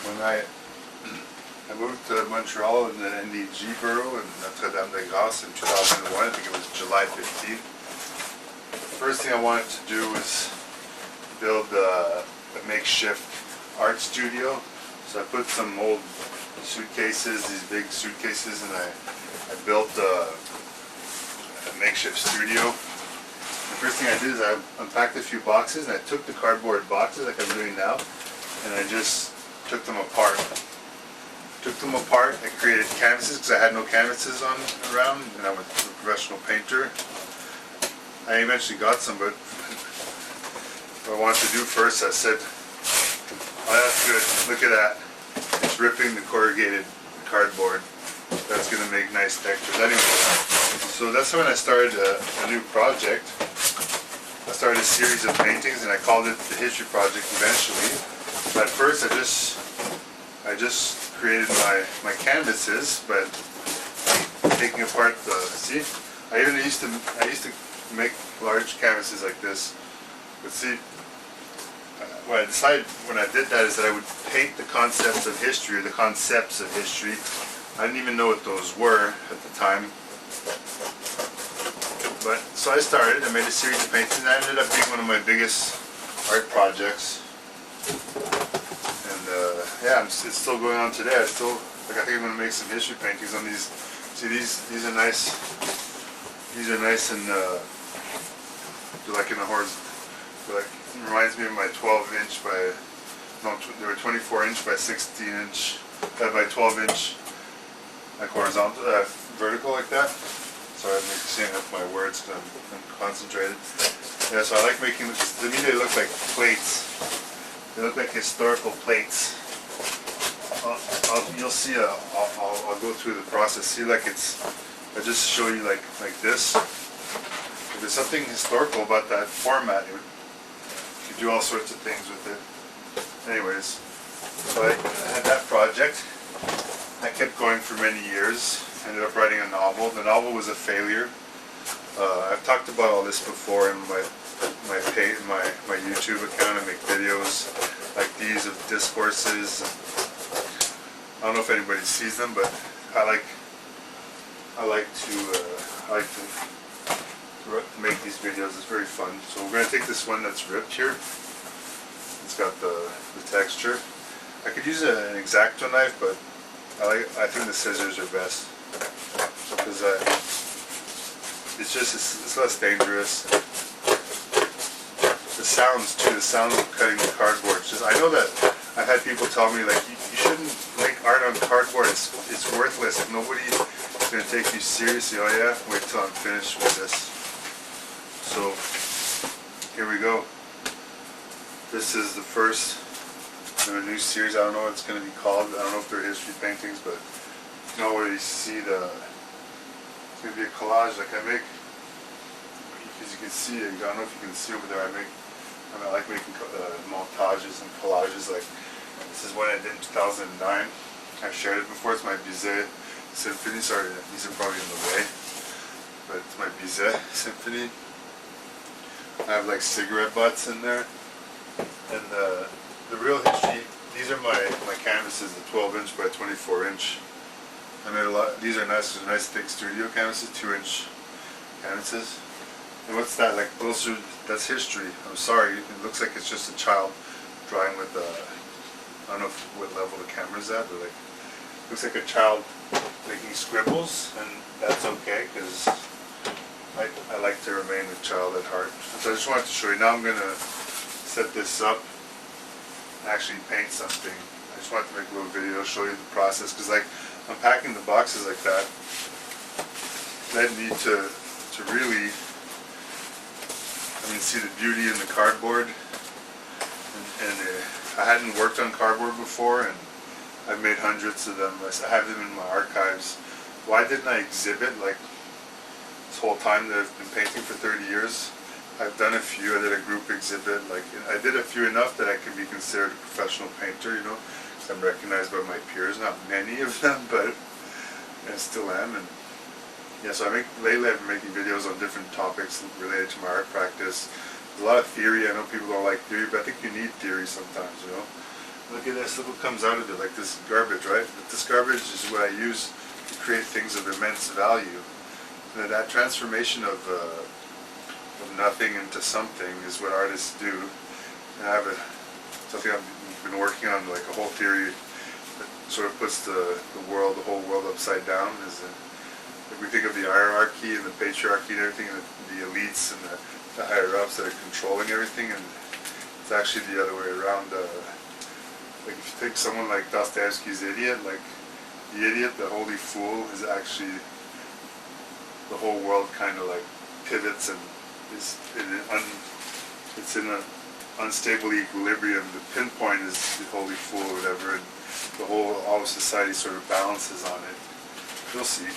when I moved to Montreal in the NDG borough in Notre-Dame-de-Grâce in 2001, I think it was July 15th. The first thing I wanted to do was build a makeshift art studio. So I put some old suitcases, these big suitcases, and I built a makeshift studio. The first thing I did is I unpacked a few boxes, and I took the cardboard boxes like I'm doing now, and I just took them apart. I created canvases because I had no canvases around, and I'm a professional painter. I eventually got some, but what I wanted to do first, I said, oh, that's good, look at that. It's ripping the corrugated cardboard. That's going to make nice textures. Anyway, so that's when I started a new project. I started a series of paintings, and I called it the History Project eventually. But at first, I just created my canvases, but taking apart the, see, I used to make large canvases like this, but see, what I decided when I did that is that I would paint the concepts of history, or the concepts of history. I didn't even know what those were at the time. But so I made a series of paintings, and that ended up being one of my biggest art projects. And yeah, it's still going on today. I think I'm going to make some history paintings on these. See, these are nice. These are nice, and they're like in a horizontal. Like, it reminds me of my 12-inch by, no, they were 24-inch by 16-inch, by 12-inch, like horizontal, vertical like that. Sorry, I'm mixing up my words because I'm concentrated. Yeah, so I like making, to me they look like plates. They look like historical plates. You'll see, I'll go through the process. See, like I just show you like this. If there's something historical about that format, you could do all sorts of things with it. Anyways, so I had that project. I kept going for many years. Ended up writing a novel. The novel was a failure. I've talked about all this before in my YouTube account. I make videos like these of discourses. I don't know if anybody sees them, but I like to make these videos. It's very fun. So we're going to take this one that's ripped here. It's got the texture. I could use an X-Acto knife, but I think the scissors are best because it's less dangerous. The sounds too. The sounds of cutting the cardboard. I know that I've had people tell me like you shouldn't make art on cardboard. It's worthless. Nobody is going to take you seriously. Oh yeah, wait till I'm finished with this. So here we go. This is the first in a new series. I don't know what it's going to be called. I don't know if they're history paintings, but you know where you see it's going to be a collage like I make. As you can see, I don't know if you can see over there. I like making montages and collages. Like this is one I did in 2009. I've shared it before. It's my Bizet Symphony. Sorry, these are probably in the way, but it's my Bizet Symphony. I have like cigarette butts in there, and the real history. These are my canvases, the 12-inch by 24-inch. I made a lot. These are nice. They're nice thick studio canvases, 2-inch canvases. And what's that? Like that's history. I'm sorry. It looks like it's just a child drawing with I don't know what level the camera's at, but like it looks like a child making scribbles, and that's okay because I like to remain a child at heart. So I just wanted to show you. Now I'm gonna set this up and actually paint something. I just wanted to make a little video, show you the process, because like unpacking the boxes like that led me to really, see the beauty in the cardboard. And I hadn't worked on cardboard before, and I've made hundreds of them. I have them in my archives. Why didn't I exhibit like this whole time that I've been painting for 30 years? I've done a few. I did a group exhibit. Like I did a few enough that I can be considered a professional painter, you know, because I'm recognized by my peers. Not many of them, but I still am. And yeah, so lately I've been making videos on different topics related to my art practice. There's a lot of theory. I know people don't like theory, but I think you need theory sometimes, you know. Look look at this, look what comes out of it, like this garbage, right? But this garbage is what I use to create things of immense value. And that transformation of nothing into something is what artists do. And I have something I've been working on, like a whole theory that sort of puts the world, the whole world upside down. Like we think of the hierarchy and the patriarchy and everything, and the elites and the higher-ups that are controlling everything, and it's actually the other way around. Like if you take someone like Dostoevsky's Idiot, like the idiot, the holy fool, is actually the whole world kind of like pivots and is it's in an unstable equilibrium. The pinpoint is the holy fool or whatever, and all of society sort of balances on it. You'll see.